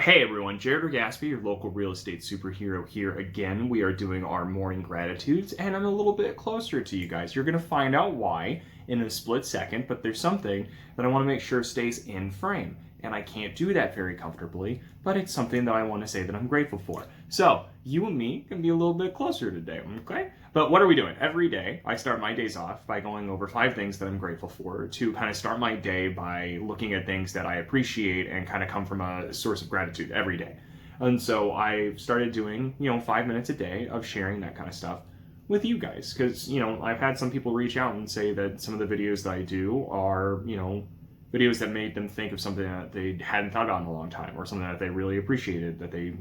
Hey everyone, Jared Gaspi, your local real estate superhero here again. We are doing our morning gratitudes, and I'm a little bit closer to you guys. You're going to find out why in a split second, but there's something that I want to make sure stays in frame. And I can't do that very comfortably, but it's something that I want to say that I'm grateful for. So, you and me can be a little bit closer today, okay? But what are we doing? Every day, I start my days off by going over 5 things that I'm grateful for to kind of start my day by looking at things that I appreciate and kind of come from a source of gratitude every day. And so I started doing, 5 minutes a day of sharing that kind of stuff with you guys. Because, I've had some people reach out and say that some of the videos that I do are, videos that made them think of something that they hadn't thought about in a long time, or something that they really appreciated, that they,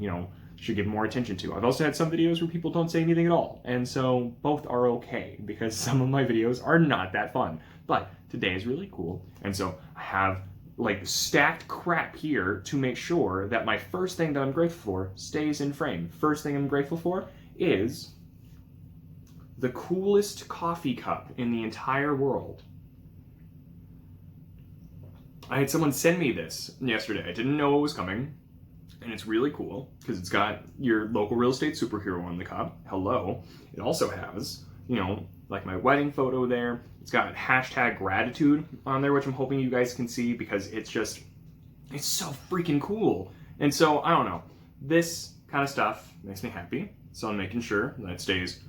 should give more attention to. I've also had some videos where people don't say anything at all, and so both are okay, because some of my videos are not that fun. But today is really cool, and so I have like stacked crap here to make sure that my first thing that I'm grateful for stays in frame. First thing I'm grateful for is the coolest coffee cup in the entire world. I had someone send me this yesterday. I didn't know it was coming, and it's really cool because it's got your local real estate superhero on the cup. Hello. It also has, like my wedding photo there. It's got hashtag gratitude on there, which I'm hoping you guys can see because it's so freaking cool. And so, I don't know, this kind of stuff makes me happy. So I'm making sure that it stays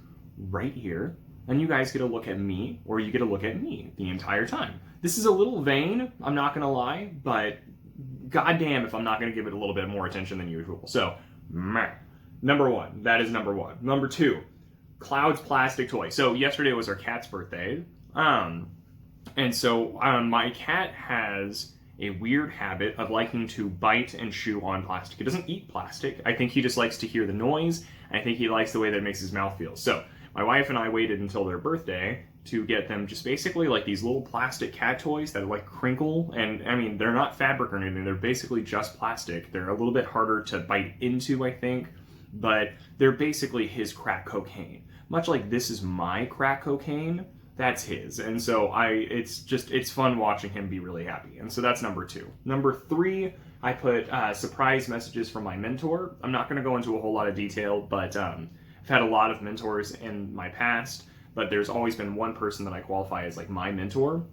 right here. And you guys get to look at me, or you get to look at me the entire time. This is a little vain, I'm not gonna lie, but goddamn if I'm not gonna give it a little bit more attention than usual. So, number one, that is number one. Number two, Cloud's plastic toy. So yesterday was our cat's birthday, and so my cat has a weird habit of liking to bite and chew on plastic. He doesn't eat plastic. I think he just likes to hear the noise, and I think he likes the way that it makes his mouth feel. So my wife and I waited until their birthday to get them just basically like these little plastic cat toys that like crinkle, and I mean, they're not fabric or anything, they're basically just plastic. They're a little bit harder to bite into, I think, but they're basically his crack cocaine. Much like this is my crack cocaine, that's his. And so it's fun watching him be really happy. And so that's number two. Number three, I put surprise messages from my mentor. I'm not gonna go into a whole lot of detail, but I've had a lot of mentors in my past, but there's always been one person that I qualify as like my mentor.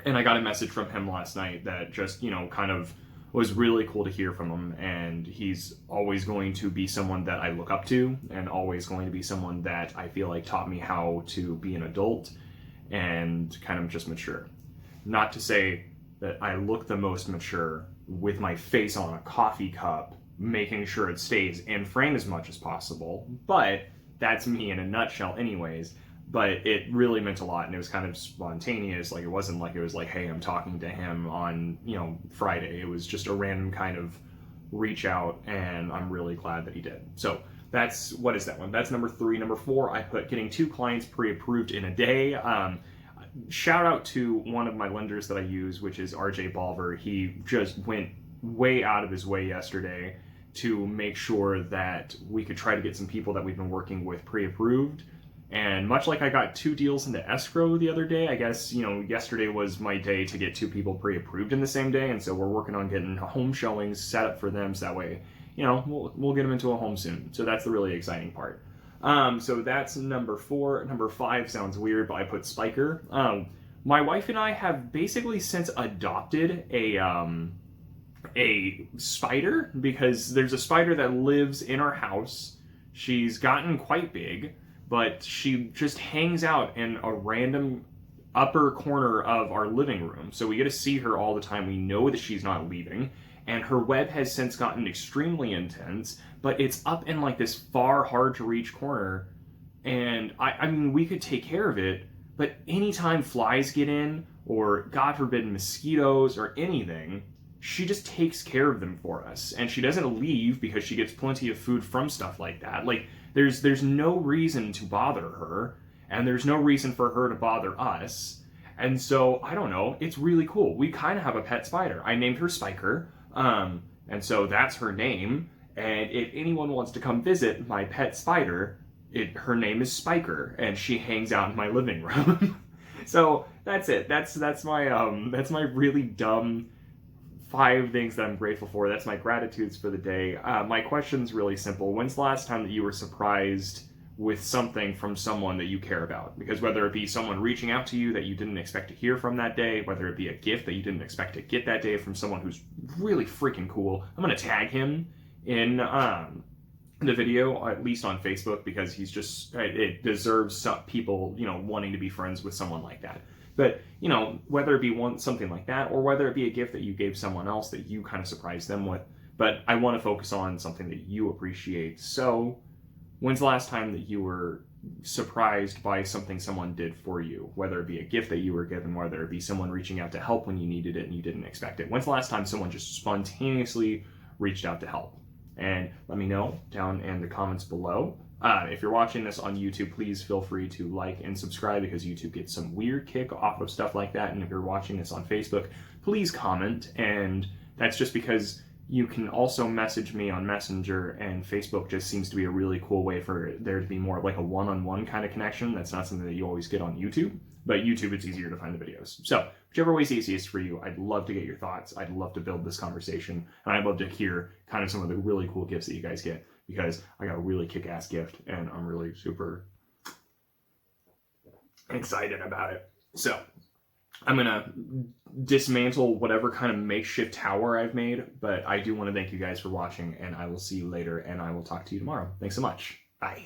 And I got a message from him last night that just, kind of was really cool to hear from him. And he's always going to be someone that I look up to, and always going to be someone that I feel like taught me how to be an adult and kind of just mature. Not to say that I look the most mature with my face on a coffee cup, making sure it stays in frame as much as possible, but that's me in a nutshell anyways. But it really meant a lot, and it was kind of spontaneous. Like, it wasn't like it was like, hey, I'm talking to him on, Friday. It was just a random kind of reach out, and I'm really glad that he did. So what is that one? That's number three. Number four, I put getting 2 clients pre-approved in a day. Shout out to one of my lenders that I use, which is RJ Balver. He just went way out of his way yesterday to make sure that we could try to get some people that we've been working with pre-approved. And much like I got 2 deals into escrow the other day, I guess, yesterday was my day to get 2 people pre-approved in the same day. And so we're working on getting home showings set up for them, so that way, we'll get them into a home soon. So that's the really exciting part. So that's number 4. Number 5 sounds weird, but I put Spiker. My wife and I have basically since adopted a spider, because there's a spider that lives in our house. She's gotten quite big, but she just hangs out in a random upper corner of our living room. So we get to see her all the time. We know that she's not leaving. And her web has since gotten extremely intense, but it's up in like this far, hard to reach corner. And I mean, we could take care of it, but anytime flies get in, or God forbid mosquitoes or anything, she just takes care of them for us. And she doesn't leave because she gets plenty of food from stuff like that. Like, there's no reason to bother her, and there's no reason for her to bother us. And so, I don't know, it's really cool. We kind of have a pet spider. I named her Spiker, and so that's her name. And if anyone wants to come visit my pet spider, her name is Spiker, and she hangs out in my living room. So that's it. That's my really dumb 5 things that I'm grateful for. That's my gratitudes for the day. My question's really simple. When's the last time that you were surprised with something from someone that you care about? Because whether it be someone reaching out to you that you didn't expect to hear from that day, whether it be a gift that you didn't expect to get that day from someone who's really freaking cool. I'm going to tag him in the video, at least on Facebook, because he's just, it deserves some people, wanting to be friends with someone like that. But, whether it be something like that, or whether it be a gift that you gave someone else that you kind of surprised them with. But I want to focus on something that you appreciate. So, when's the last time that you were surprised by something someone did for you? Whether it be a gift that you were given, whether it be someone reaching out to help when you needed it and you didn't expect it. When's the last time someone just spontaneously reached out to help? And let me know down in the comments below. If you're watching this on YouTube, please feel free to like and subscribe, because YouTube gets some weird kick off of stuff like that. And if you're watching this on Facebook, please comment. And that's just because you can also message me on Messenger, and Facebook just seems to be a really cool way for there to be more of like a one-on-one kind of connection. That's not something that you always get on YouTube, but YouTube, it's easier to find the videos. So whichever way is easiest for you, I'd love to get your thoughts. I'd love to build this conversation, and I'd love to hear kind of some of the really cool gifts that you guys get, because I got a really kick-ass gift and I'm really super excited about it. So I'm going to dismantle whatever kind of makeshift tower I've made, but I do want to thank you guys for watching, and I will see you later, and I will talk to you tomorrow. Thanks so much. Bye.